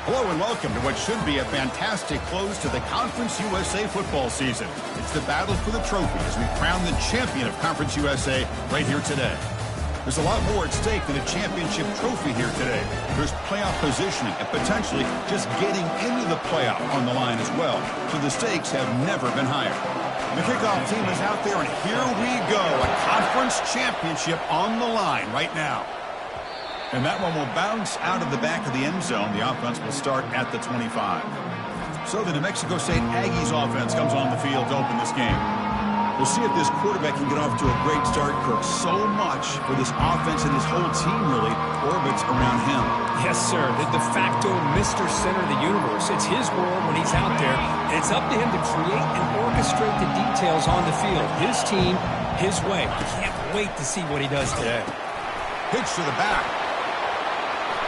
Hello and welcome to what should be a fantastic close to the Conference USA football season. It's the battle for the trophy as we crown the champion of Conference USA right here today. There's a lot more at stake than a championship trophy here today. There's playoff positioning and potentially just getting into the playoff on the line as well. So the stakes have never been higher. The kickoff team is out there, and here we go. A conference championship on the line right now. And that one will bounce out of the back of the end zone. The offense will start at the 25. So the New Mexico State Aggies offense comes on the field to open this game. We'll see if this quarterback can get off to a great start, Kirk. So much for this offense, and his whole team really orbits around him. Yes, sir. The de facto Mr. Center of the universe. It's his world when he's out there, and it's up to him to create and orchestrate the details on the field. His team, his way. Can't wait to see what he does today. Pitch to the back.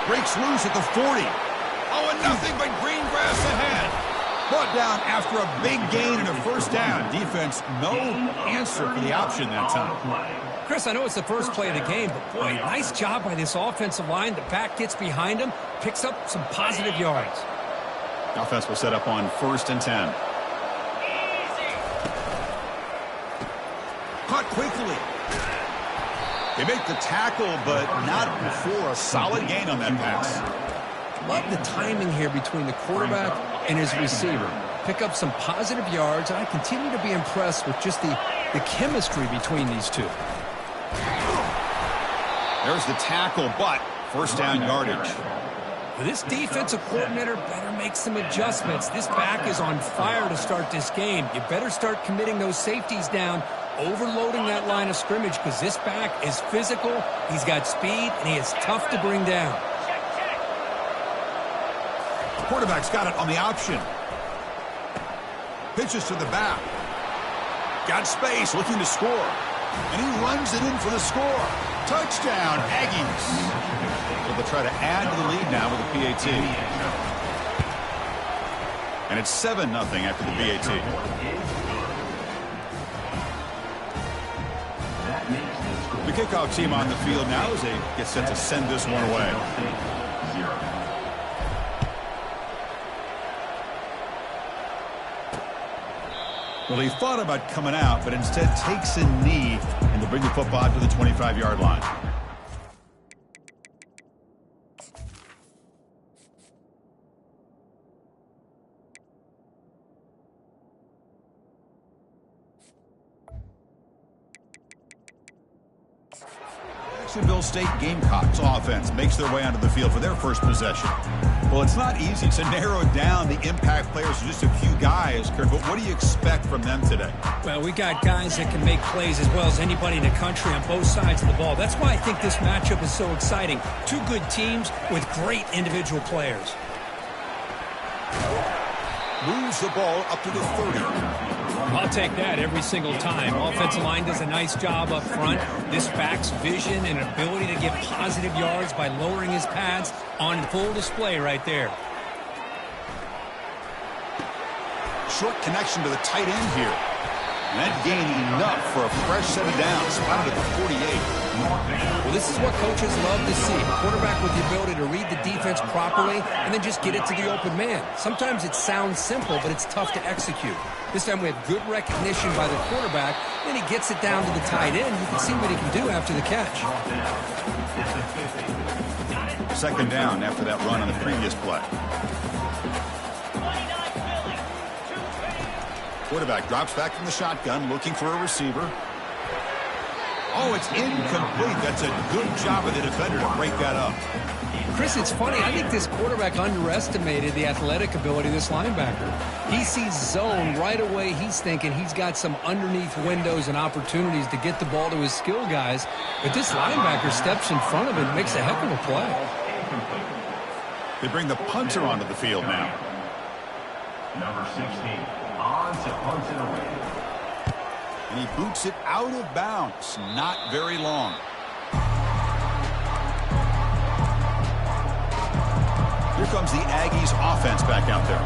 Breaks loose at the 40. Oh, and nothing but green grass ahead. Brought down after a big gain and a first down. Defense, no answer for the option that time. Chris, I know it's the first play of the game, but boy, nice job by this offensive line. The back gets behind him, picks up some positive yards. Offense will set up on 1st and 10. Caught quickly. They make the tackle, but not before a solid gain on that pass. Love the timing here between the quarterback and his receiver. Pick up some positive yards, and I continue to be impressed with just the chemistry between these two. There's the tackle, but first down yardage. This defensive coordinator better make some adjustments. This back is on fire to start this game. You better start committing those safeties down, overloading that line of scrimmage, because this back is physical, he's got speed, and he is tough to bring down. Quarterback's got it on the option. Pitches to the back. Got space, looking to score. And he runs it in for the score. Touchdown, Aggies. So they'll try to add to the lead now with a PAT. And it's 7-0 after the PAT. The kickoff team on the field now as they get set to send this one away. Well, he thought about coming out, but instead takes a knee and to bring the football to the 25-yard line. Jacksonville State Gamecocks offense makes their way onto the field for their first possession. Well, it's not easy to narrow down the impact players to just a few guys, Kurt, but what do you expect from them today? Well, we got guys that can make plays as well as anybody in the country on both sides of the ball. That's why I think this matchup is so exciting. Two good teams with great individual players. Moves the ball up to the 30. I'll take that every single time. Offensive line does a nice job up front. This back's vision and ability to get positive yards by lowering his pads on full display right there. Short connection to the tight end here. And that gained enough for a fresh set of downs, spotted at the 48. Well, this is what coaches love to see. A quarterback with the ability to read the defense properly and then just get it to the open man. Sometimes it sounds simple, but it's tough to execute. This time we have good recognition by the quarterback, then he gets it down to the tight end. You can see what he can do after the catch. Second down after that run on the previous play. Quarterback drops back from the shotgun, looking for a receiver. Oh, it's incomplete. That's a good job of the defender to break that up. Chris, it's funny. I think this quarterback underestimated the athletic ability of this linebacker. He sees zone right away. He's thinking he's got some underneath windows and opportunities to get the ball to his skill guys. But this linebacker steps in front of him and makes a heck of a play. They bring the punter onto the field now. Number 16, on to punt it away. And he boots it out of bounds. Not very long. Here comes the Aggies offense back out there.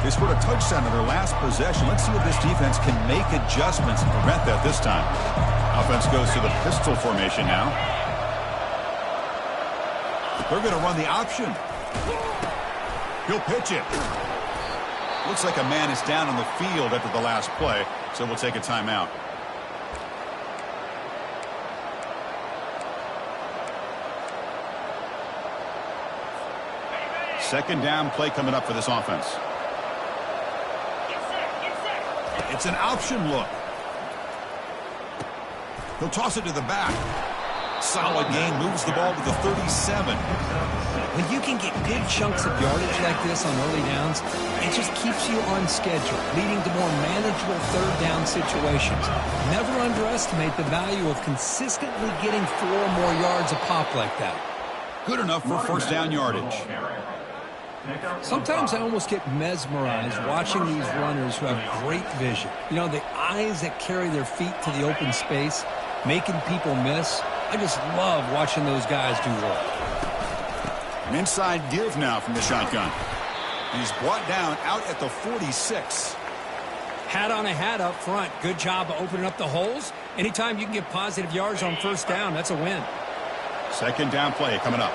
They scored a touchdown in their last possession. Let's see if this defense can make adjustments and prevent that this time. Offense goes to the pistol formation now. They're going to run the option. He'll pitch it. Looks like a man is down on the field after the last play, so we'll take a timeout. Second down play coming up for this offense. It's an option look. He'll toss it to the back. Solid gain, moves the ball to the 37. When you can get good chunks of yardage like this on early downs, it just keeps you on schedule, leading to more manageable third down situations. Never underestimate the value of consistently getting 4 more yards a pop like that. Good enough for first down yardage. Sometimes I almost get mesmerized watching these runners who have great vision. You know, the eyes that carry their feet to the open space, making people miss. I just love watching those guys do work. An inside give now from the shotgun. He's brought down out at the 46. Hat on a hat up front. Good job of opening up the holes. Anytime you can get positive yards on first down, that's a win. Second down play coming up.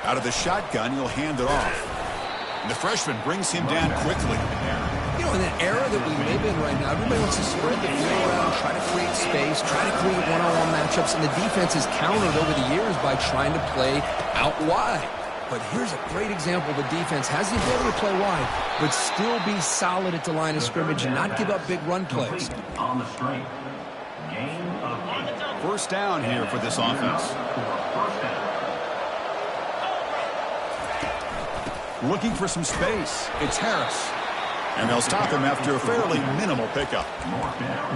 Out of the shotgun, he'll hand it off. And the freshman brings him down quickly. You know, in the era that we live in right now, everybody wants to spread the field around, try to create space, try to create one-on-one matchups, and the defense has countered over the years by trying to play out wide. But here's a great example. The defense has the ability to play wide, but still be solid at the line of scrimmage and not give up big run plays. On the string. Gain of 8. First down here for this offense. Looking for some space. It's Harris. And they'll stop him after a fairly minimal pickup.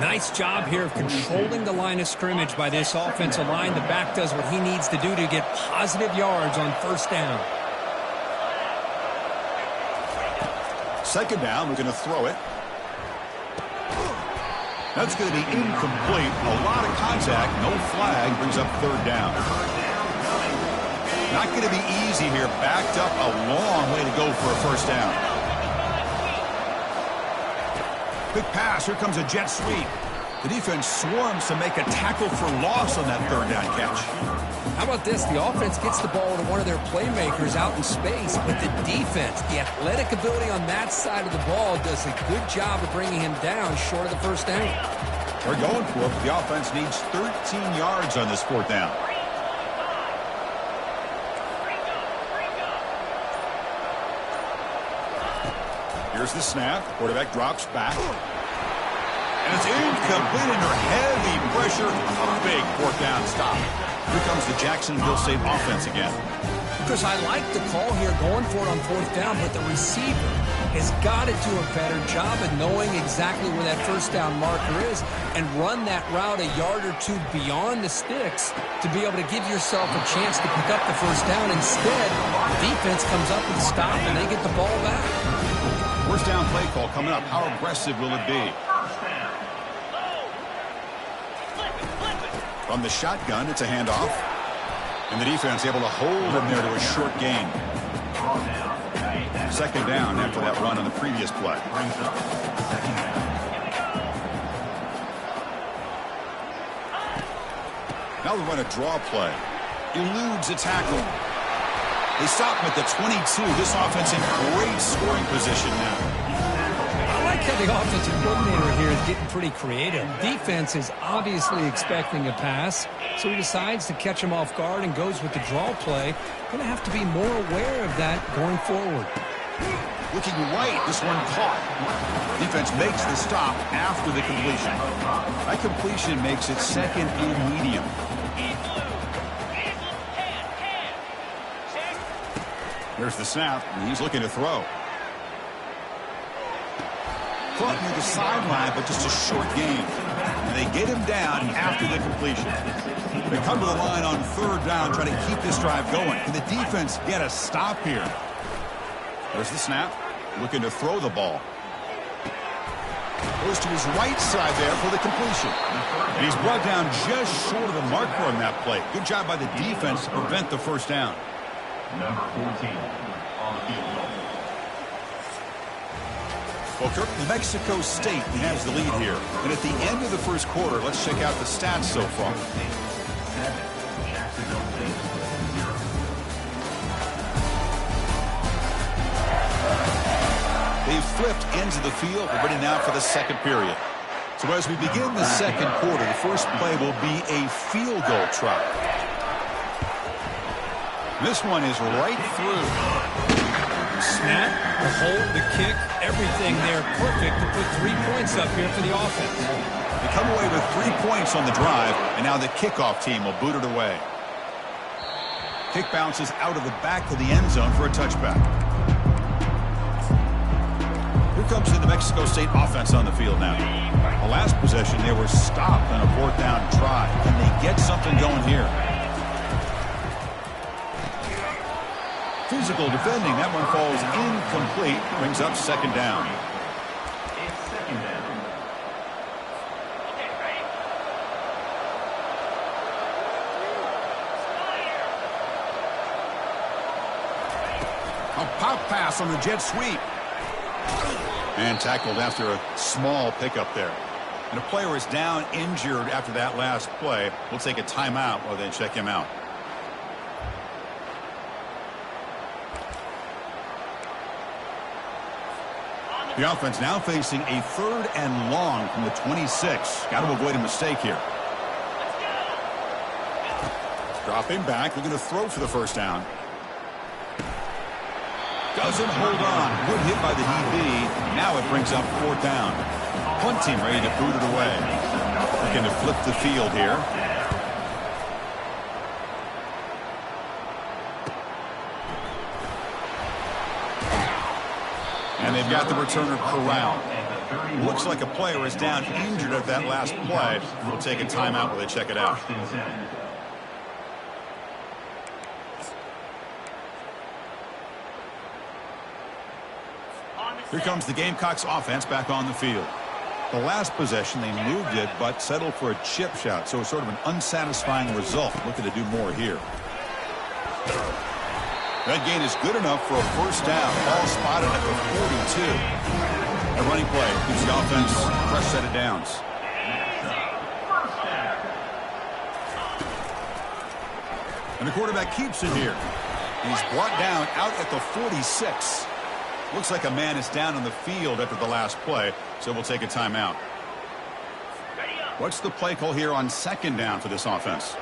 Nice job here of controlling the line of scrimmage by this offensive line. The back does what he needs to do to get positive yards on first down. Second down, we're going to throw it. That's going to be incomplete. A lot of contact, no flag, brings up third down. Not going to be easy here. Backed up a long way to go for a first down. Big pass. Here comes a jet sweep. The defense swarms to make a tackle for loss on that third down catch. How about this? The offense gets the ball to one of their playmakers out in space, but the defense, the athletic ability on that side of the ball does a good job of bringing him down short of the first down. They're going for it, but the offense needs 13 yards on this fourth down. Here's the snap. Quarterback drops back. And it's incomplete under heavy pressure. A big fourth down stop. Here comes the Jacksonville State offense again. Chris, I like the call here going for it on fourth down, but the receiver has got to do a better job of knowing exactly where that first down marker is and run that route a yard or two beyond the sticks to be able to give yourself a chance to pick up the first down. Instead, the defense comes up with a stop and they get the ball back. First down play call coming up. How aggressive will it be? From the shotgun, it's a handoff. And the defense able to hold him there to a short gain. Second down after that run on the previous play. Now they run a draw play. Eludes a tackle. They stop him at the 22. This offense in great scoring position now. I like how the offensive coordinator here is getting pretty creative. Defense is obviously expecting a pass, so he decides to catch him off guard and goes with the draw play. Going to have to be more aware of that going forward. Looking right, this one caught. Defense makes the stop after the completion. That completion makes it second and medium. Here's the snap, and he's looking to throw. Caught near the sideline, but just a short gain. And they get him down after the completion. They come to the line on third down, trying to keep this drive going. Can the defense get a stop here? There's the snap, looking to throw the ball. Goes to his right side there for the completion. And he's brought down just short of the marker on that play. Good job by the defense to prevent the first down. Number 14 on the field goal. Well, Kirk, Mexico State has the lead here. And at the end of the first quarter, let's check out the stats so far. They've flipped ends of the field. We're ready now for the second period. So as we begin the second quarter, the first play will be a field goal try. This one is right through. Snap, the hold, the kick, everything there perfect to put 3 points up here for the offense. They come away with 3 points on the drive, and now the kickoff team will boot it away. Kick bounces out of the back of the end zone for a touchback. Here comes the New Mexico State offense on the field now. The last possession, they were stopped on a 4th down try. Can they get something going here? Physical defending. That one falls incomplete. Brings up 2nd down. It's 2nd down. A pop pass on the jet sweep. And tackled after a small pickup there. And a player is down injured after that last play. We'll take a timeout while they check him out. The offense now facing a 3rd and long from the 26. Got to avoid a mistake here. Dropping back, looking to throw for the 1st down. Doesn't hold on. Good hit by the DB. Now it brings up 4th down. Punt team ready to boot it away. Looking to flip the field here. And they've got the returner corralled. Looks like a player is down injured at that last play. We'll take a timeout while they check it out. Here comes the Gamecocks offense back on the field. The last possession, they moved it, but settled for a chip shot, so it's sort of an unsatisfying result. Looking to do more here. That gain is good enough for a 1st down. Ball spotted at the 42. A running play keeps the offense a fresh set of downs. And the quarterback keeps it here. He's brought down out at the 46. Looks like a man is down on the field after the last play, so we'll take a timeout. What's the play call here on 2nd down for this offense?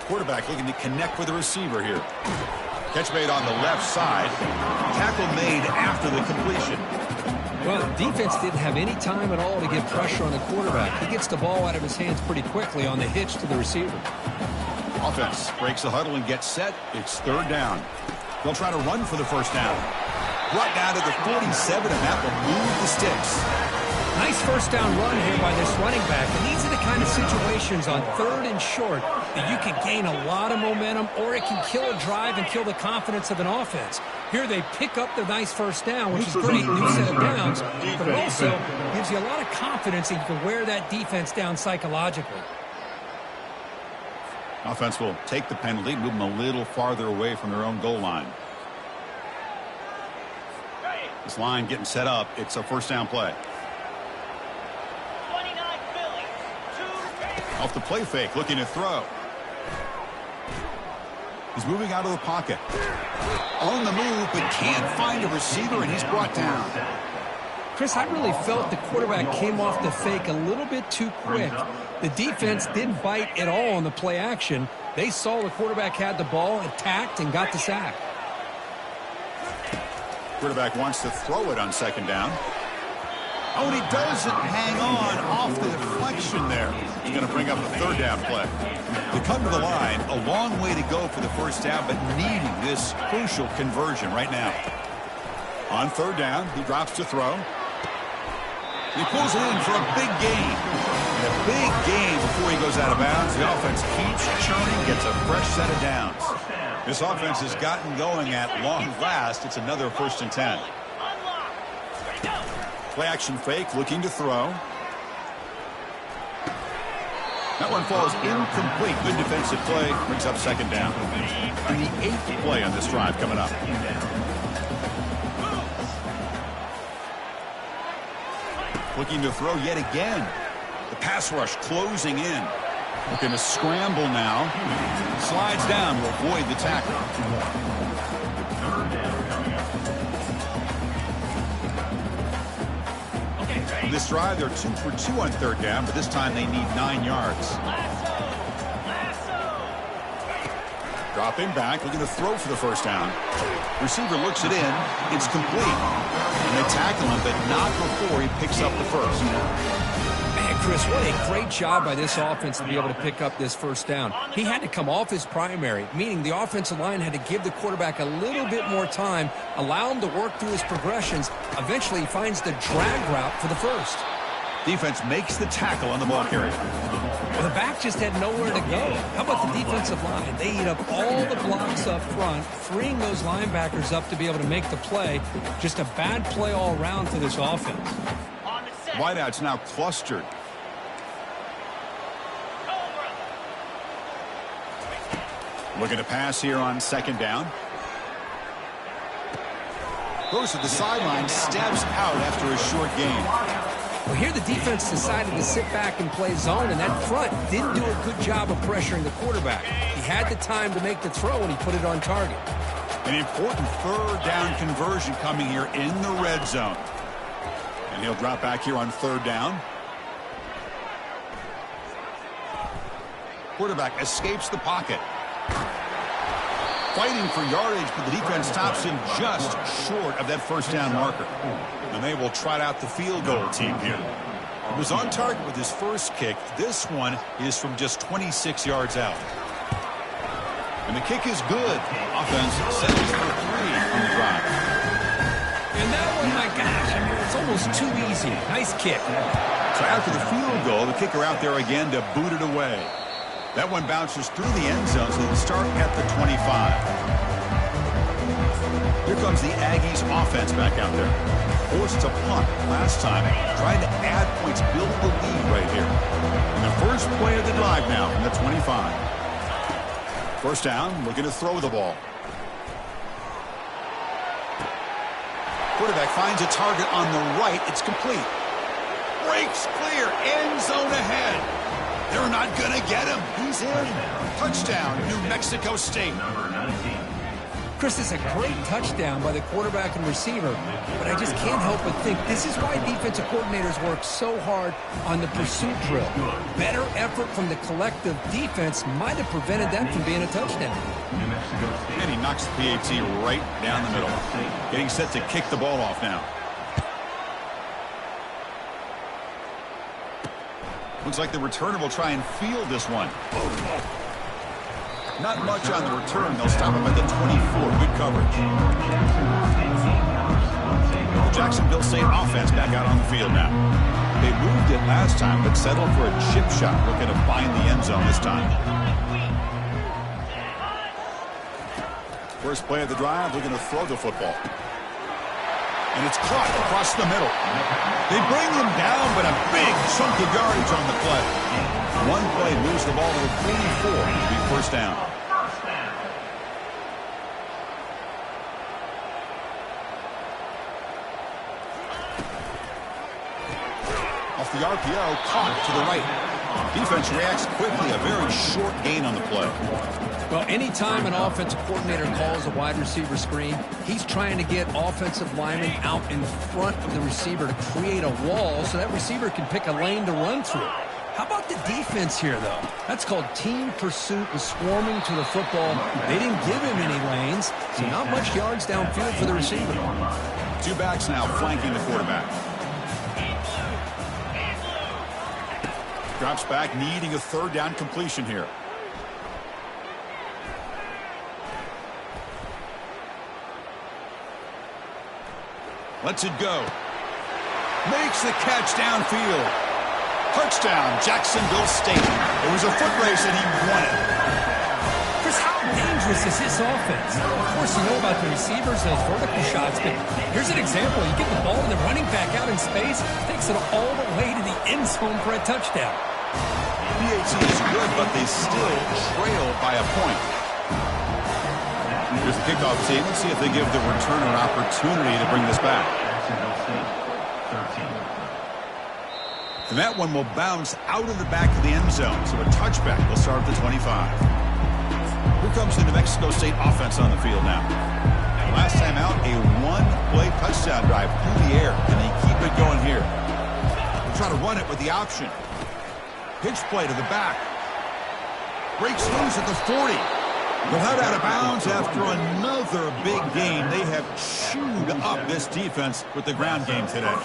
Quarterback looking to connect with the receiver here. Catch made on the left side. Tackle made after the completion. Well, defense didn't have any time at all to get pressure on the quarterback. He gets the ball out of his hands pretty quickly on the hitch to the receiver. Offense breaks the huddle and gets set. It's 3rd down. They'll try to run for the 1st down. Brought down to the 47, and that will move the sticks. Nice 1st down run here by this running back. And these are the kind of situations on 3rd and short that you can gain a lot of momentum, or it can kill a drive and kill the confidence of an offense. Here they pick up the nice 1st down, which is great, new set of downs, but it also gives you a lot of confidence that you can wear that defense down psychologically. Offense will take the penalty, move them a little farther away from their own goal line. This line getting set up. It's a 1st down play. Off the play fake, looking to throw. He's moving out of the pocket. On the move, but can't find a receiver, and he's brought down. Chris, I really felt the quarterback came off the fake a little bit too quick. The defense didn't bite at all on the play action. They saw the quarterback had the ball, attacked, and got the sack. Quarterback wants to throw it on 2nd down. Oh, and he doesn't hang on off the deflection there. He's going to bring up a 3rd down play. They come to the line, a long way to go for the 1st down, but needing this crucial conversion right now. On 3rd down, he drops to throw. He pulls it in for a big gain. And a big gain before he goes out of bounds. The offense keeps churning, gets a fresh set of downs. This offense has gotten going at long last. It's another 1st and 10. Play action fake, looking to throw. That one falls incomplete. Good defensive play, brings up 2nd down. And the 8th play on this drive coming up. Looking to throw yet again. The pass rush closing in. Looking to scramble now. Slides down to avoid the tackle. On this drive, they're 2 for 2 on third down, but this time they need 9 yards. Dropping back, looking to throw for the first down. Receiver looks it in. It's complete. And they tackle him, but not before he picks up the first. Man, Chris, what a great job by this offense to be able to pick up this first down. He had to come off his primary, meaning the offensive line had to give the quarterback a little bit more time, allow him to work through his progressions. Eventually, he finds the drag route for the first. Defense makes the tackle on the ball carrier. Well, the back just had nowhere to go. How about the defensive line? They eat up all the blocks up front, freeing those linebackers up to be able to make the play. Just a bad play all around for this offense. Wideouts now clustered. Looking to pass here on second down. Goes to the sideline, steps out after a short gain. Well, here the defense decided to sit back and play zone, and that front didn't do a good job of pressuring the quarterback. He had the time to make the throw, and he put it on target. An important third down conversion coming here in the red zone. And he'll drop back here on third down. Quarterback escapes the pocket. Fighting for yardage, but the defense stops him just short of that first down marker. And they will trot out the field goal team here. He was on target with his first kick. This one is from just 26 yards out. And the kick is good. Offense settles for 3 on the drive. And that one, my gosh, I mean, it's almost too easy. Nice kick. So after the field goal, the kicker out there again to boot it away. That one bounces through the end zone, so they start at the 25. Here comes the Aggies offense back out there. Forced to punt last time, trying to add points, build the lead right here. And the first play of the drive now from the 25. First down, looking to throw the ball. Quarterback finds a target on the right. It's complete. Breaks clear, end zone ahead. They're not going to get him. He's in. Touchdown, New Mexico State. Number 19. Chris, is a great touchdown by the quarterback and receiver, but I just can't help but think this is why defensive coordinators work so hard on the pursuit drill. Better effort from the collective defense might have prevented that from being a touchdown. New Mexico State. And he knocks the PAT right down the middle. Getting set to kick the ball off now. Looks like the returner will try and field this one. Not much on the return. They'll stop him at the 24. Good coverage. The Jacksonville State offense back out on the field now. They moved it last time, but settled for a chip shot. Looking to find the end zone this time. First play of the drive, looking to throw the football. And it's caught across the middle. They bring him down, but a big chunk of yardage on the play. One play moves the ball to the 34. It'll be first down. Off the RPO, caught to the right. Defense reacts quickly. A very short gain on the play. Well, anytime an offensive coordinator calls a wide receiver screen, he's trying to get offensive linemen out in front of the receiver to create a wall so that receiver can pick a lane to run through. How about the defense here, though? That's called team pursuit and swarming to the football. They didn't give him any lanes, so not much yards downfield for the receiver. 2 backs now flanking the quarterback. Drops back, needing a third down completion here. Lets it go. Makes the catch downfield. Touchdown, Jacksonville State. It was a foot race and he won it. Chris, how dangerous is this offense? Of course, you know about the receivers, those vertical shots, but here's an example. You get the ball and the running back out in space, takes it all the way to the end zone for a touchdown. PAT is good, but they still trail by a point. Here's the kickoff team. Let's see if they give the returner an opportunity to bring this back. And that one will bounce out of the back of the end zone. So a touchback will start at the 25. Here comes the New Mexico State offense on the field now. And last time out, a one-play touchdown drive through the air. Can they keep it going here? try to run it with the option. Pitch play to the back. Breaks loose at the 40. They'll head out of bounds after another big gain. They have chewed up this defense with the ground game today.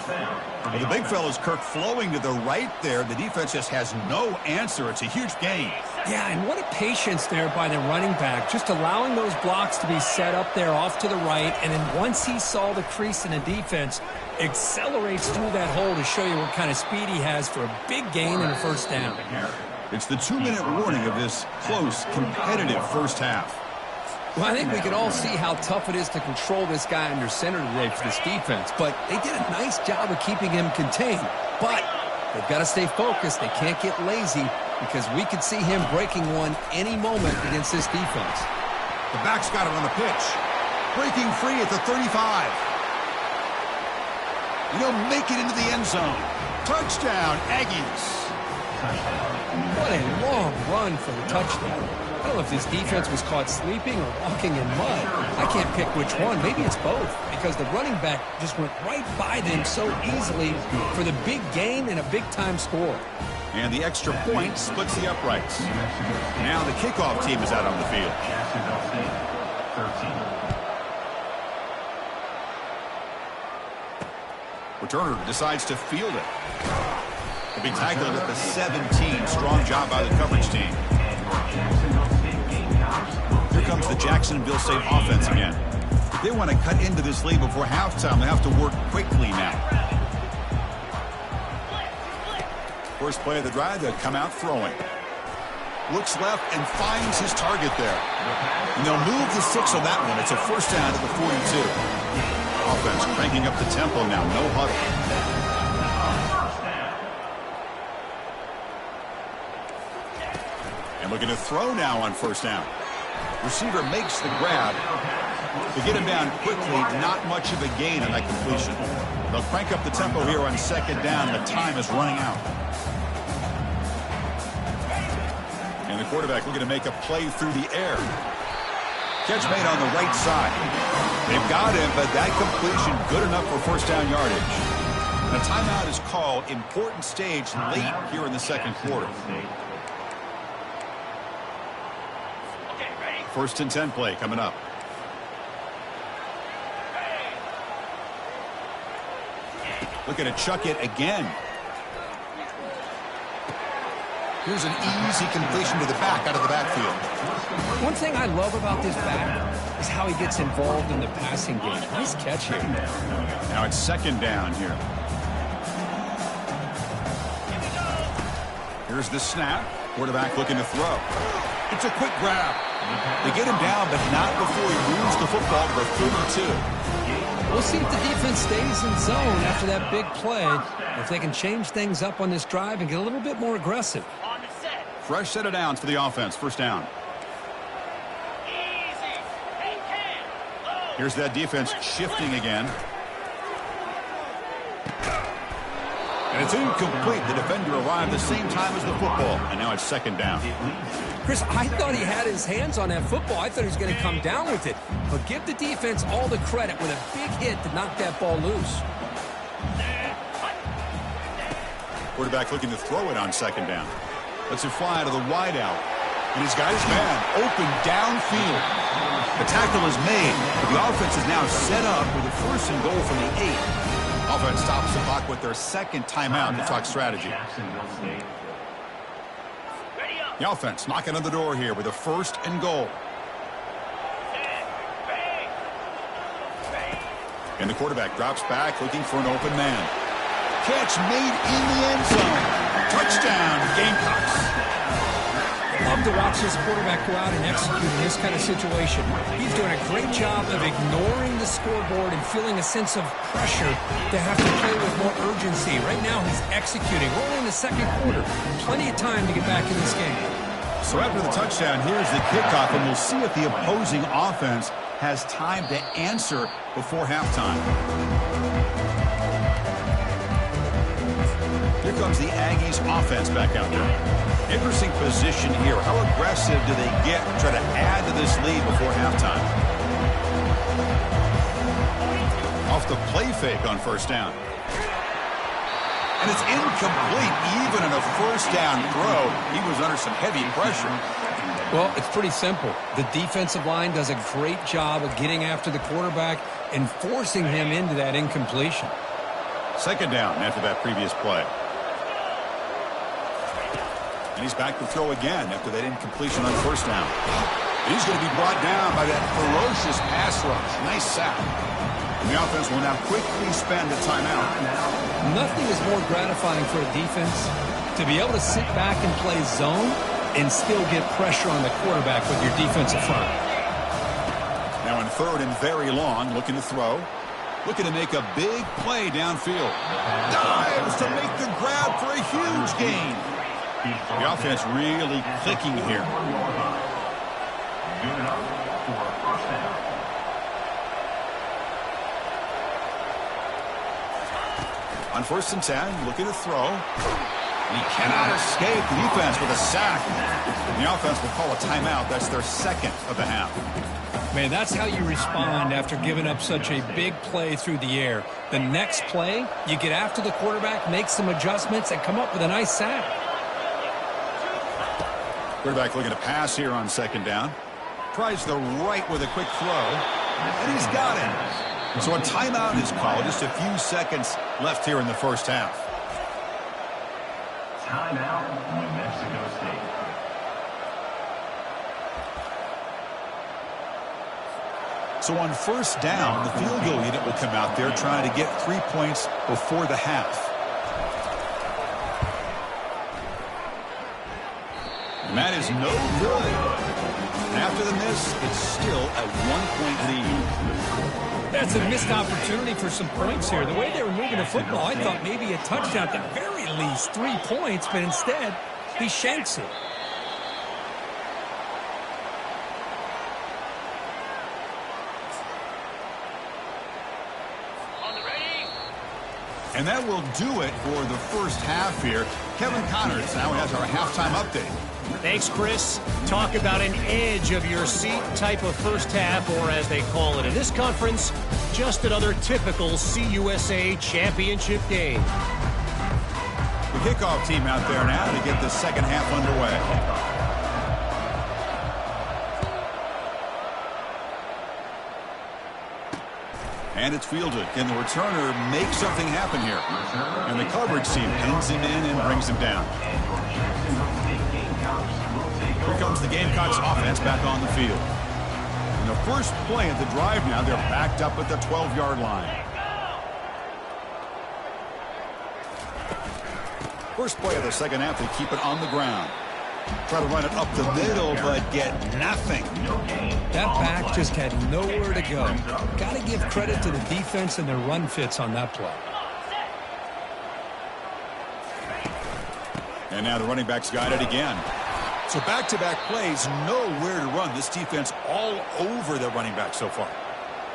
Well, the big fella's Kirk flowing to the right there. The defense just has no answer. It's a huge gain. Yeah, and what a patience there by the running back, just allowing those blocks to be set up there off to the right, and then once he saw the crease in the defense, accelerates through that hole to show you what kind of speed he has for a big gain and a first down. It's the 2-minute warning of this close, competitive first half. Well, I think we can all see how tough it is to control this guy under center today for this defense, but they did a nice job of keeping him contained. But they've got to stay focused. They can't get lazy because we could see him breaking one any moment against this defense. The back's got it on the pitch. Breaking free at the 35. He'll make it into the end zone. Touchdown, Aggies. What a long run for the touchdown. I don't know if this defense was caught sleeping or walking in mud. I can't pick which one. Maybe it's both because the running back just went right by them so easily for the big gain and a big-time score. And the extra point splits the uprights. Now the kickoff team is out on the field. Returner decides to field it. He'll be tackled at the 17. Strong job by the coverage team. Here comes the Jacksonville State offense again. If they want to cut into this lead before halftime, they have to work quickly now. First play of the drive, they'll come out throwing. Looks left and finds his target there. And they'll move the 6 on that one. It's a first down at the 42. Offense cranking up the tempo now. No huddle. And looking to throw now on first down. Receiver makes the grab. To get him down quickly, not much of a gain on that completion. They'll crank up the tempo here on second down. The time is running out. And the quarterback looking to make a play through the air. Catch made on the right side. They've got him, but that completion good enough for first down yardage. And a timeout is called. Important stage late here in the second quarter. First and 10 play coming up. Looking to chuck it again. Here's an easy completion to the back out of the backfield. One thing I love about this back is how he gets involved in the passing game. Nice catch here. Now it's second down here. Here's the snap. Quarterback looking to throw. It's a quick grab. They get him down, but not before he moves the football to the 32. We'll see if the defense stays in zone after that big play. If they can change things up on this drive and get a little bit more aggressive. Fresh set of downs for the offense. First down. Here's that defense shifting again. And it's incomplete. The defender arrived the same time as the football. And now it's second down. Chris, I thought he had his hands on that football. I thought he was going to come down with it. But give the defense all the credit with a big hit to knock that ball loose. Quarterback looking to throw it on second down. Lets it fly to the wideout. And he's got his man open downfield. The tackle is made. The offense is now set up with a first and goal from the 8. Offense stops the clock with their second timeout to talk strategy. The offense knocking on the door here with a first and goal. And the quarterback drops back looking for an open man. Catch made in the end zone. Touchdown, Gamecocks. Love to watch this quarterback go out and execute in this kind of situation. He's doing a great job of ignoring the scoreboard and feeling a sense of pressure to have to play with more urgency. Right now he's executing. We're only in the second quarter. Plenty of time to get back in this game. So after the touchdown, here's the kickoff, and we'll see if the opposing offense has time to answer before halftime. Here comes the Aggies offense back out there. Interesting position here. How aggressive do they get to try to add to this lead before halftime? Off the play fake on first down. And it's incomplete. Even in a first down throw, he was under some heavy pressure. Well, it's pretty simple. The defensive line does a great job of getting after the quarterback and forcing him into that incompletion. Second down after that previous play. And he's back to throw again after that incompletion on first down. He's going to be brought down by that ferocious pass rush. Nice sack. And the offense will now quickly spend a timeout. Nothing is more gratifying for a defense to be able to sit back and play zone and still get pressure on the quarterback with your defensive front. Now on third and very long, looking to throw. Looking to make a big play downfield. Dives to make the grab for a huge gain. The offense really clicking here. Good enough for a first down. On first and 10, looking to throw. And he cannot escape the defense with a sack. And the offense will call a timeout. That's their second of the half. Man, that's how you respond after giving up such a big play through the air. The next play, you get after the quarterback, make some adjustments, and come up with a nice sack. Quarterback looking to pass here on second down. Tries the right with a quick throw. And he's got it. So a timeout is called. Just a few seconds left here in the first half. Timeout, New Mexico State. So on first down, the field goal unit will come out there trying to get 3 points before the half. And that is no good. And after the miss, it's still a 1-point lead. That's a missed opportunity for some points here. The way they were moving the football, I thought maybe a touchdown, at the very least 3 points, but instead, he shanks it. And that will do it for the first half here. Kevin Connors now has our halftime update. Thanks, Chris. Talk about an edge of your seat type of first half, or as they call it in this conference, just another typical CUSA championship game. The kickoff team out there now to get the second half underway. And it's fielded. Can the returner make something happen here? And the coverage team pins him in and brings him down. Here comes the Gamecocks offense back on the field. And the first play of the drive now, they're backed up at the 12-yard line. First play of the second half, they keep it on the ground. Try to run it up the middle, but get nothing. That back just had nowhere to go. Got to give credit to the defense and their run fits on that play. And now the running back's got it again. So back-to-back plays, nowhere to run. This defense all over the running back so far.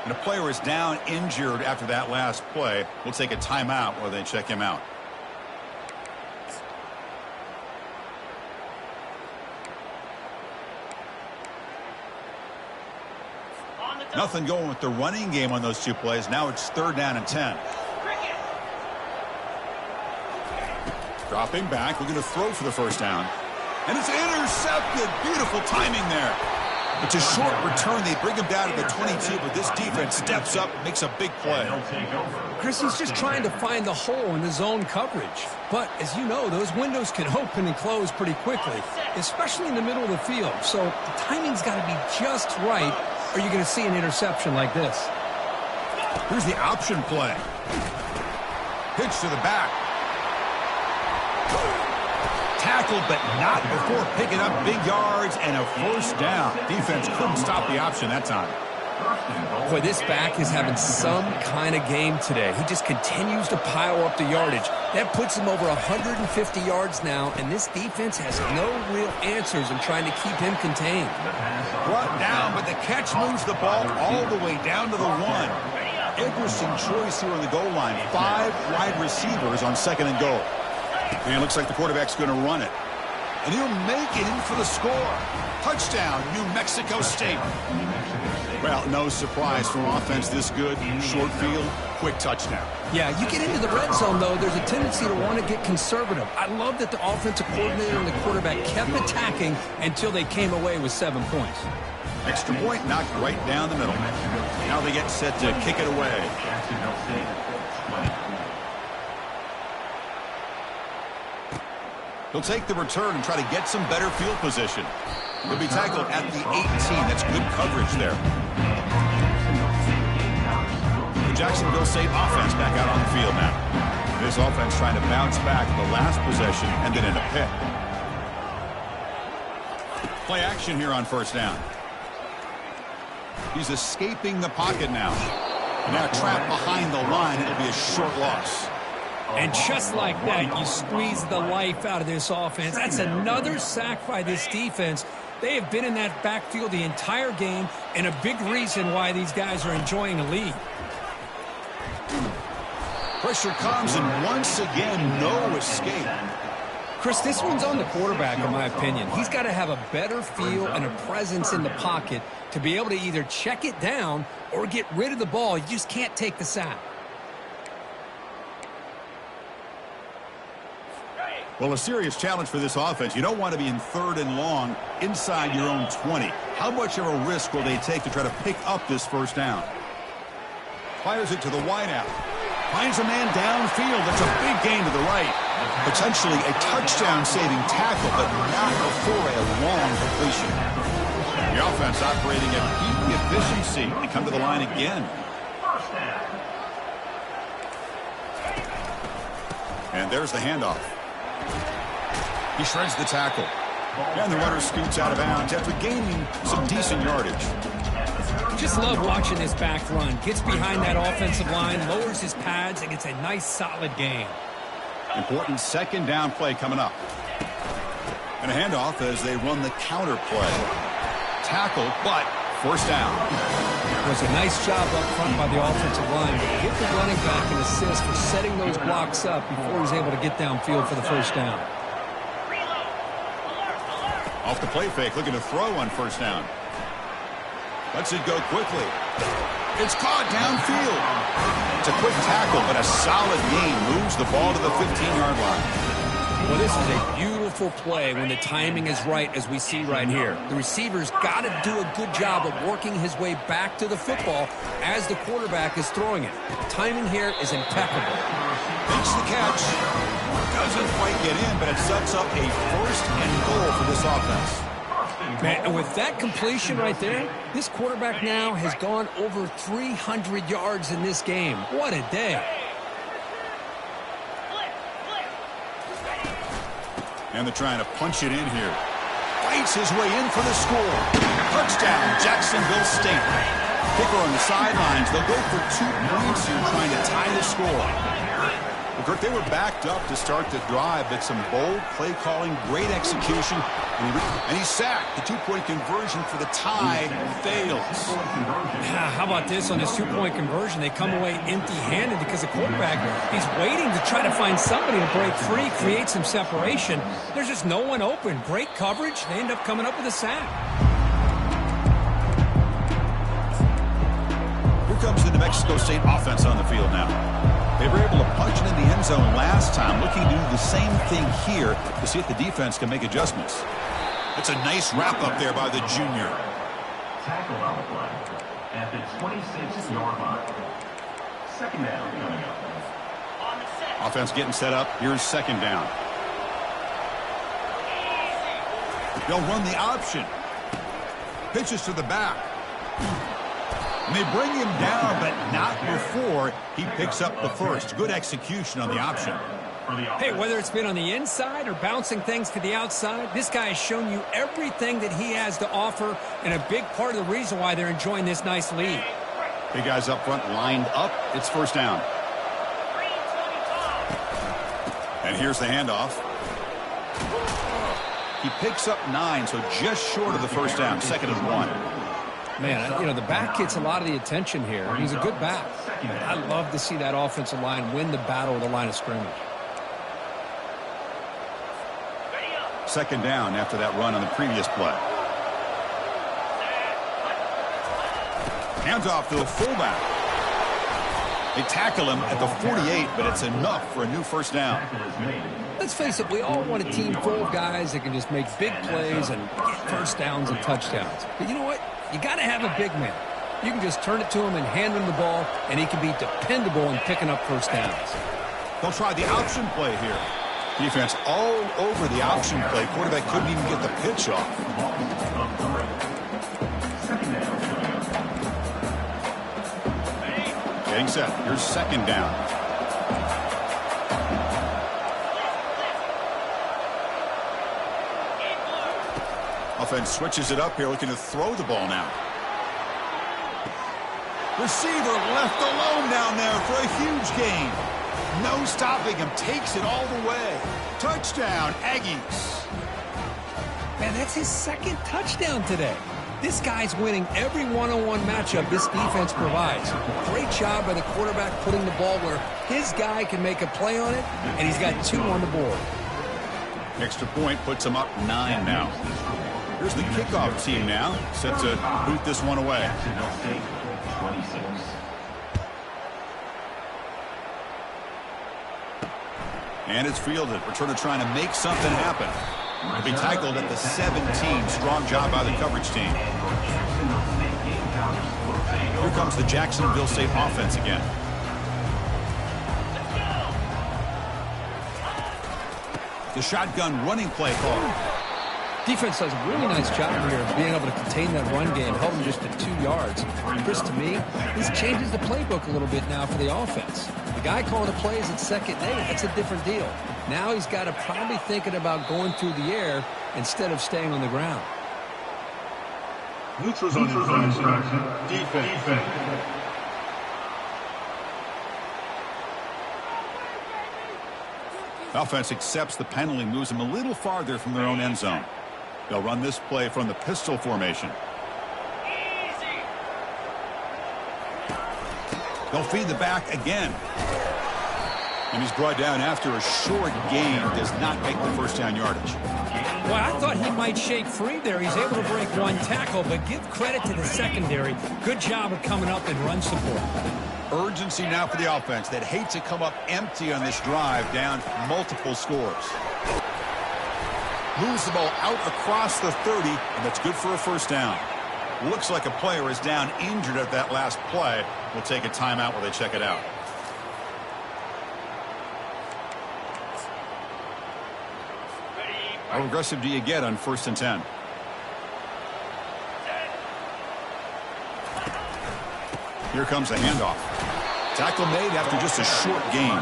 And the player is down injured after that last play. We'll take a timeout while they check him out. Nothing going with the running game on those two plays. Now it's third down and 10. Dropping back. We're going to throw for the first down. And it's intercepted. Beautiful timing there. It's a short return. They bring him down to the 22, but this defense steps up and makes a big play. Chris, he's just trying to find the hole in the zone coverage. But as you know, those windows can open and close pretty quickly, especially in the middle of the field. So the timing's got to be just right, or you're going to see an interception like this. Here's the option play. Pitch to the back. Tackled, but not before picking up big yards and a first down. Defense couldn't stop the option that time. Boy, this back is having some kind of game today. He just continues to pile up the yardage. That puts him over 150 yards now, and this defense has no real answers in trying to keep him contained. Brought down, but the catch moves the ball all the way down to the 1. Interesting choice here on the goal line. 5 wide receivers on second and goal. And it looks like the quarterback's going to run it. And he'll make it in for the score. Touchdown, New Mexico State. Well, no surprise for offense this good. Short field, quick touchdown. Yeah, you get into the red zone, though, there's a tendency to want to get conservative. I love that the offensive coordinator and the quarterback kept attacking until they came away with 7 points. Extra point knocked right down the middle. Now they get set to kick it away. He'll take the return and try to get some better field position. He'll be tackled at the 18. That's good coverage there. The Jacksonville State offense back out on the field now. This offense trying to bounce back the last possession and then in a pick. Play action here on first down. He's escaping the pocket now. Now trapped behind the line. It'll be a short loss. And just like that, you squeeze the life out of this offense. That's another sack by this defense. They have been in that backfield the entire game, and a big reason why these guys are enjoying a lead. Pressure comes, and once again, no escape. Chris, this one's on the quarterback, in my opinion. He's got to have a better feel and a presence in the pocket to be able to either check it down or get rid of the ball. You just can't take the sack. Well, a serious challenge for this offense. You don't want to be in 3rd and long inside your own 20. How much of a risk will they take to try to pick up this first down? Fires it to the wideout. Finds a man downfield. That's a big gain to the right. Potentially a touchdown-saving tackle, but not before a long completion. The offense operating at peak efficiency. They come to the line again. And there's the handoff. He shreds the tackle. And the runner scoots out of bounds after gaining some decent yardage. Just love watching this back run. Gets behind that offensive line, lowers his pads, and gets a nice solid gain. Important second down play coming up. And a handoff as they run the counter play. Tackle, but first down. It was a nice job up front by the offensive line. Give the running back an assist for setting those blocks up before he's able to get downfield for the first down. Off the play fake, looking to throw on first down. Lets it go quickly. It's caught downfield. It's a quick tackle, but a solid gain moves the ball to the 15-yard line. Well, this is a beautiful play when the timing is right, as we see right here. The receiver's got to do a good job of working his way back to the football as the quarterback is throwing it. The timing here is impeccable. Makes the catch. Doesn't quite get in, but it sets up a first and goal for this offense. Man, and with that completion right there, this quarterback now has gone over 300 yards in this game. What a day. And they're trying to punch it in here. Fights his way in for the score. Touchdown, Jacksonville State. Kicker on the sidelines. They'll go for 2 points here trying to tie the score. Well, Kirk, they were backed up to start the drive, but some bold play calling, great execution, and he's sacked. The 2-point conversion for the tie fails. How about this on this 2-point conversion? They come away empty-handed because the quarterback, he's waiting to try to find somebody to break free, create some separation. There's just no one open. Great coverage. They end up coming up with a sack. Here comes the New Mexico State offense on the field now. They were able to punch it in the end zone last time, looking to do the same thing here to see if the defense can make adjustments. That's a nice wrap-up there by the junior. Tackle on the play at the 26-yard line. Second down coming up. Offense getting set up. Here's second down. They'll run the option. Pitches to the back. And they bring him down, but not before he picks up the first. Good execution on the option. Hey, whether it's been on the inside or bouncing things to the outside, this guy has shown you everything that he has to offer, and a big part of the reason why they're enjoying this nice lead. Big guys up front lined up. It's first down. And here's the handoff. He picks up 9, so just short of the first down. 2nd and 1. Man, you know, the back gets a lot of the attention here. He's a good back. I love to see that offensive line win the battle of the line of scrimmage. Second down after that run on the previous play. Hands off to the fullback. They tackle him at the 48, but it's enough for a new first down. Let's face it, we all want a team full of guys that can just make big plays and get first downs and touchdowns. But you know what? You got to have a big man. You can just turn it to him and hand him the ball, and he can be dependable in picking up first downs. They'll try the option play here. Defense all over the option play. Quarterback couldn't even get the pitch off. Getting set. Here's second down. Offense switches it up here, looking to throw the ball now. Receiver left alone down there for a huge gain. No stopping him. Takes it all the way. Touchdown, Aggies. Man, that's his second touchdown today. This guy's winning every one-on-one matchup this defense provides. Great job by the quarterback putting the ball where his guy can make a play on it, and he's got 2 on the board. Extra point puts him up 9 now. Here's the kickoff team now, set to boot this one away. 26. And it's fielded. Returner trying to make something happen. He'll be tackled at the 17. Strong job by the coverage team. Here comes the Jacksonville State offense again. The shotgun running play call. Defense does a really nice job here of being able to contain that run game, held him just at 2 yards. Chris, to me, this changes the playbook a little bit now for the offense. The guy calling the plays at second day, that's a different deal. Now he's got to probably thinking about going through the air instead of staying on the ground. Neutrals on defense. Offense accepts the penalty, moves them a little farther from their own end zone. They'll run this play from the pistol formation. They'll feed the back again. And he's brought down after a short gain. Does not make the first down yardage. Well, I thought he might shake free there. He's able to break 1 tackle, but give credit to the secondary. Good job of coming up and run support. Urgency now for the offense. They'd hate to come up empty on this drive, down multiple scores. Moves the ball out across the 30, and that's good for a first down. Looks like a player is down injured at that last play. We'll take a timeout while they check it out. How aggressive do you get on 1st and 10? Here comes the handoff. Tackle made after just a short gain.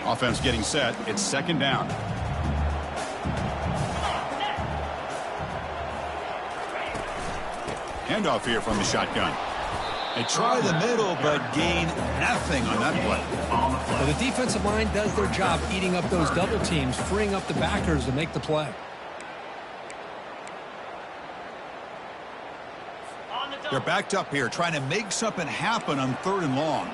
Offense getting set. It's second down. Handoff here from the shotgun. They try the middle, but gain nothing on that play. Well, the defensive line does their job eating up those double teams, freeing up the backers to make the play. They're backed up here, trying to make something happen on 3rd and long.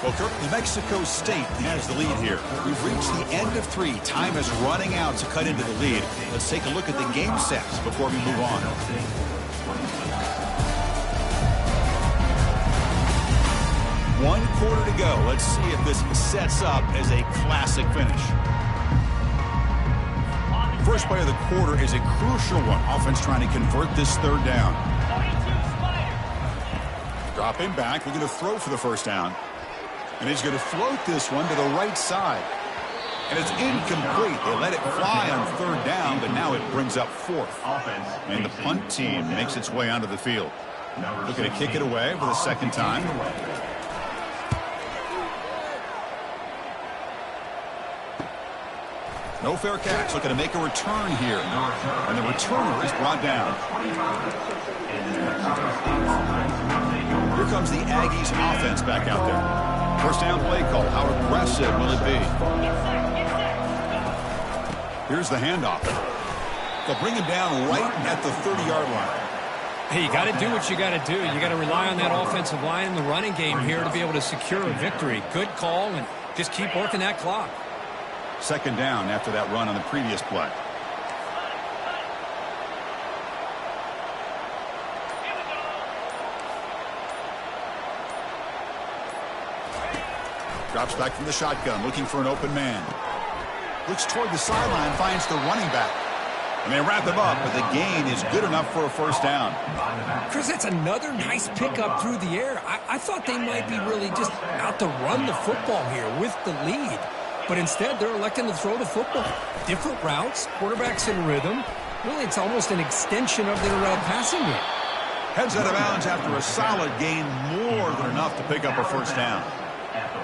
Well, Kirk, New Mexico State has the lead here. We've reached the end of 3. Time is running out to cut into the lead. Let's take a look at the game sets before we move on. One quarter to go. Let's see if this sets up as a classic finish. First play of the quarter is a crucial one. Offense trying to convert this 3rd down. Dropping back, looking to throw for the first down. And he's going to float this one to the right side. And it's incomplete. They let it fly on 3rd down, but now it brings up 4th. And the punt team makes its way onto the field. Looking to kick it away for the 2nd time. No fair catch. Looking to make a return here. And the returner is brought down. Here comes the Aggies offense back out there. First down play call. How aggressive will it be? Here's the handoff. They'll bring him down right at the 30-yard line. Hey, you got to do what you got to do. You got to rely on that offensive line in the running game here to be able to secure a victory. Good call, and just keep working that clock. Second down after that run on the previous play. Drops back from the shotgun, looking for an open man. Looks toward the sideline, finds the running back. And they wrap him up, but the gain is good enough for a first down. Chris, that's another nice pickup through the air. I thought they might be really just out to run the football here with the lead. But instead, they're electing to throw the football. Different routes, quarterbacks in rhythm. Really, it's almost an extension of their passing game. Heads out of bounds after a solid gain, more than enough to pick up a first down.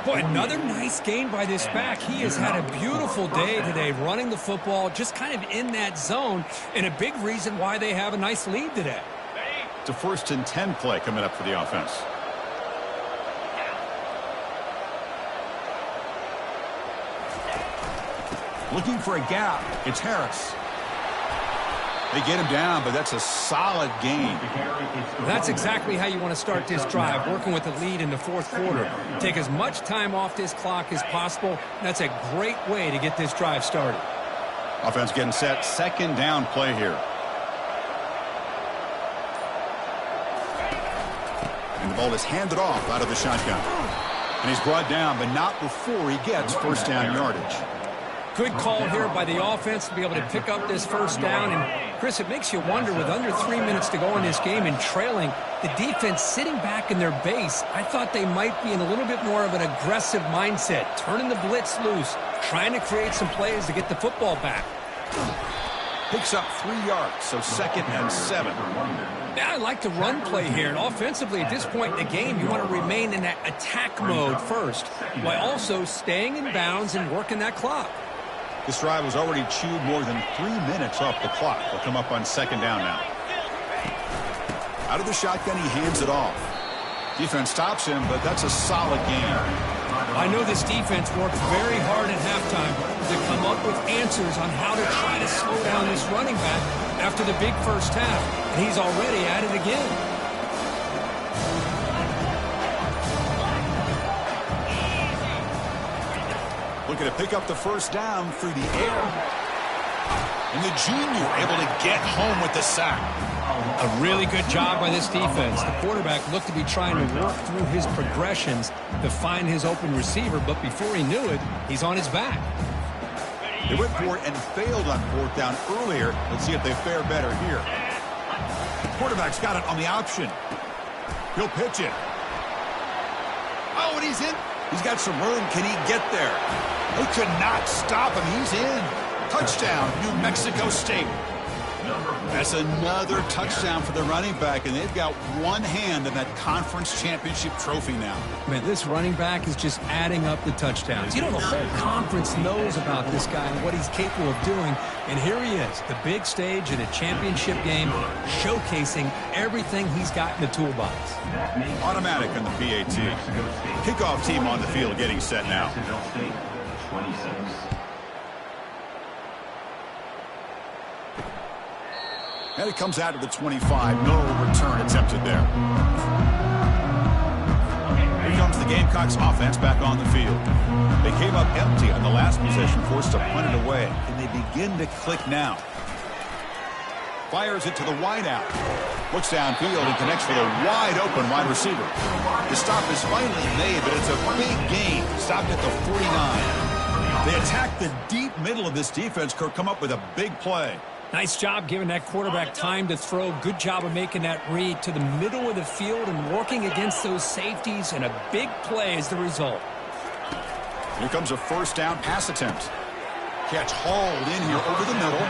Boy, another nice gain by this back. He has had a beautiful day today running the football, just kind of in that zone, and a big reason why they have a nice lead today. It's a 1st and 10 play coming up for the offense. Looking for a gap. It's Harris. They get him down, but that's a solid gain. That's exactly how you want to start this drive, working with the lead in the fourth quarter. Take as much time off this clock as possible. That's a great way to get this drive started. Offense getting set. Second down play here. And the ball is handed off out of the shotgun. And he's brought down, but not before he gets first down yardage. Good call here by the offense to be able to pick up this first down. And, Chris, it makes you wonder, with under 3 minutes to go in this game and trailing, the defense sitting back in their base, I thought they might be in a little bit more of an aggressive mindset, turning the blitz loose, trying to create some plays to get the football back. Picks up 3 yards, so 2nd and 7. Yeah, I like the run play here. And offensively, at this point in the game, you want to remain in that attack mode first, while also staying in bounds and working that clock. This drive has already chewed more than 3 minutes off the clock. They'll come up on second down now. Out of the shotgun, he hands it off. Defense stops him, but that's a solid game. I know this defense worked very hard at halftime to come up with answers on how to try to slow down this running back after the big first half, and he's already at it again. Looking to pick up the first down through the air. And the junior able to get home with the sack. A really good job by this defense. The quarterback looked to be trying to work through his progressions to find his open receiver, but before he knew it, he's on his back. They went for it and failed on 4th down earlier. Let's see if they fare better here. Quarterback's got it on the option. He'll pitch it. Oh, and he's in. He's got some room. Can he get there? They could not stop him. He's in. Touchdown, New Mexico State. That's another touchdown for the running back, and they've got one hand in that conference championship trophy now. Man, this running back is just adding up the touchdowns. You know, the whole conference knows about this guy and what he's capable of doing, and here he is, the big stage in a championship game, showcasing everything he's got in the toolbox. Automatic on the PAT. Kickoff team on the field getting set now. 26. And it comes out of the 25. No return attempted there. Here comes the Gamecocks offense back on the field. They came up empty on the last possession, forced to punt it away. And they begin to click now. Fires it to the wideout. Looks downfield and connects with a wide open wide receiver. The stop is finally made, but it's a big gain. Stopped at the 49. They attack the deep middle of this defense, Kirk, come up with a big play. Nice job giving that quarterback time to throw. Good job of making that read to the middle of the field and working against those safeties, and a big play is the result. Here comes a first down pass attempt. Catch hauled in here over the middle.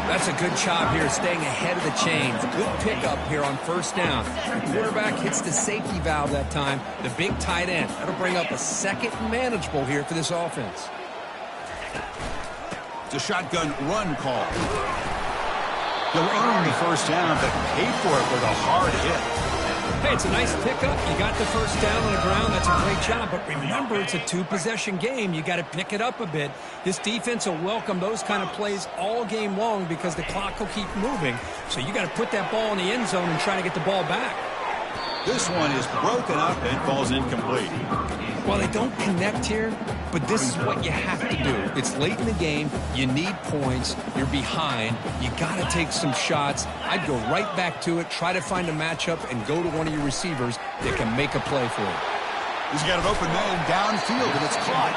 That's a good job here, staying ahead of the chains. Good pickup here on first down. The quarterback hits the safety valve that time. The big tight end. That'll bring up a second and manageable here for this offense. It's a shotgun run call. He'll earn the first down, but paid for it with a hard hit. Hey, it's a nice pickup. You got the first down on the ground. That's a great job. But remember, it's a two-possession game. You got to pick it up a bit. This defense will welcome those kind of plays all game long because the clock will keep moving. So you got to put that ball in the end zone and try to get the ball back. This one is broken up and falls incomplete. Well, they don't connect here, but this is what you have to do. It's late in the game. You need points. You're behind. You got to take some shots. I'd go right back to it, try to find a matchup, and go to one of your receivers that can make a play for you. He's got an open man downfield, and it's caught.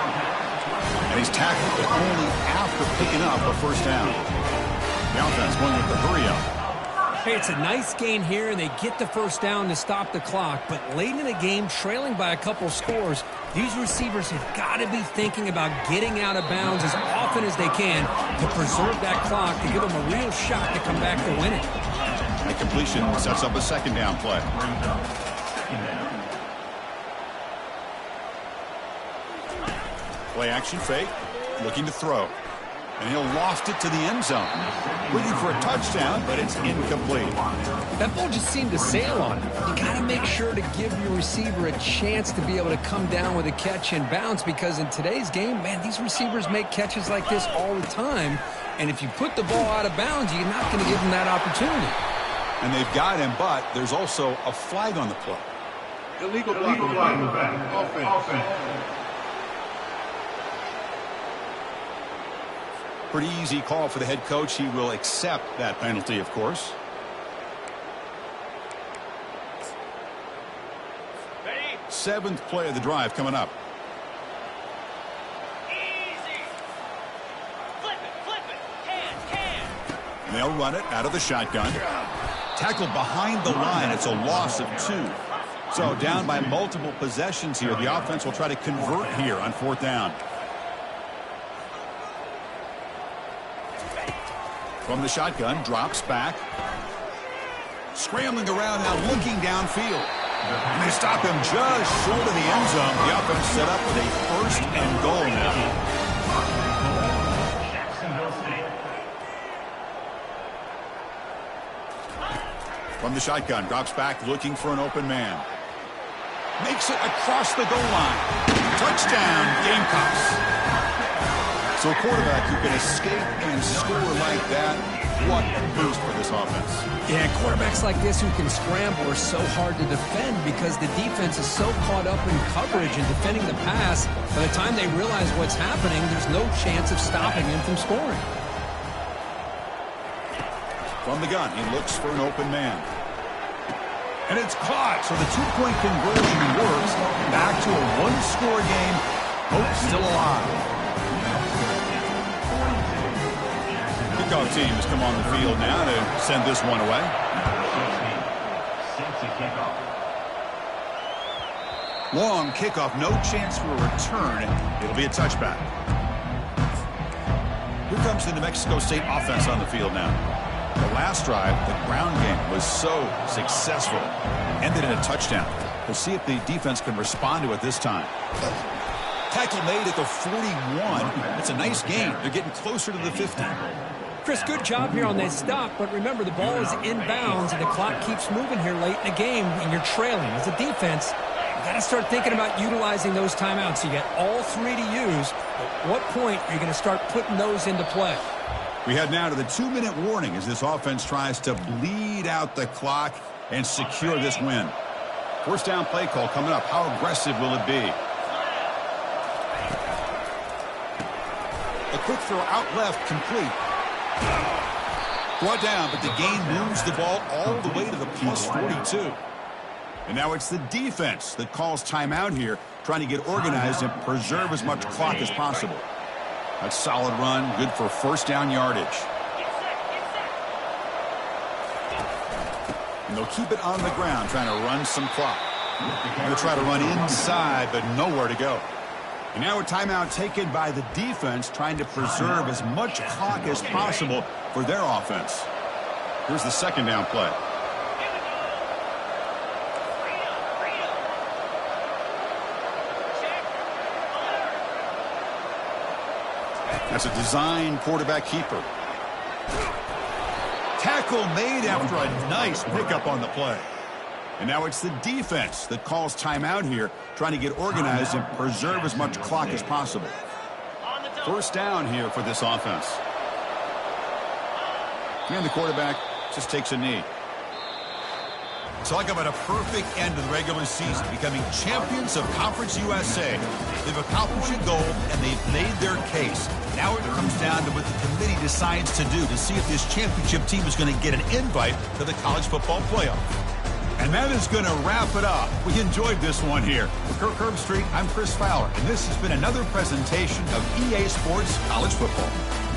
And he's tackled, but only after picking up a first down. The offense going with the hurry-up. Hey, it's a nice gain here, and they get the first down to stop the clock. But late in the game, trailing by a couple scores, these receivers have got to be thinking about getting out of bounds as often as they can to preserve that clock, to give them a real shot to come back to win it. And the completion sets up a second down play. Play action fake, looking to throw. And he'll loft it to the end zone. Looking for a touchdown, but it's incomplete. That ball just seemed to sail on him. You got to make sure to give your receiver a chance to be able to come down with a catch and bounce, because in today's game, man, these receivers make catches like this all the time. And if you put the ball out of bounds, you're not going to give them that opportunity. And they've got him, but there's also a flag on the play. Illegal flag in the back. Offense. Pretty easy call for the head coach. He will accept that penalty, of course. Ready? Seventh play of the drive coming up. Easy. Flip it. Can. And they'll run it out of the shotgun. Tackled behind the line. It's a loss of 2. So down by multiple possessions here. The offense will try to convert here on fourth down. From the shotgun, drops back. Scrambling around now, looking downfield. And they stop him just short of the end zone. The offense set up with a first and goal now. From the shotgun, drops back, looking for an open man. Makes it across the goal line. Touchdown, Gamecocks. So a quarterback who can escape and score like that, what a boost for this offense. Yeah, quarterbacks like this who can scramble are so hard to defend because the defense is so caught up in coverage and defending the pass. By the time they realize what's happening, there's no chance of stopping him from scoring. From the gun, he looks for an open man. And it's caught, so the two-point conversion works. Back to a one-score game. Hope still alive. Kickoff team has come on the field now to send this one away. Long kickoff, no chance for a return. It'll be a touchback. Here comes the New Mexico State offense on the field now. The last drive, the ground game was so successful. Ended in a touchdown. We'll see if the defense can respond to it this time. Tackle made at the 41. It's a nice gain. They're getting closer to the 50. Chris, good job here on that stop, but remember the ball is inbounds and the clock keeps moving here late in the game and you're trailing. As a defense, you got to start thinking about utilizing those timeouts. You got all 3 to use. At what point are you going to start putting those into play? We head now to the 2-minute warning as this offense tries to bleed out the clock and secure this win. First down play call coming up. How aggressive will it be? A quick throw out left, complete. Brought down, but the gain moves the ball all the way to the plus 42. And now it's the defense that calls timeout here, trying to get organized and preserve as much clock as possible. A solid run, good for first down yardage. And they'll keep it on the ground, trying to run some clock. Going to try to run inside, but nowhere to go. And now a timeout taken by the defense, trying to preserve as much clock as possible for their offense. Here's the second down play. That's a design quarterback keeper. Tackle made after a nice pickup on the play. And now it's the defense that calls timeout here, trying to get organized and preserve as much clock as possible. First down here for this offense. And the quarterback just takes a knee. Talk about a perfect end to the regular season, becoming champions of Conference USA. They've accomplished a goal, and they've made their case. Now it comes down to what the committee decides to do to see if this championship team is going to get an invite to the college football playoff. And that is going to wrap it up. We enjoyed this one here. For Kirk Herbstreit, I'm Chris Fowler, and this has been another presentation of EA Sports College Football.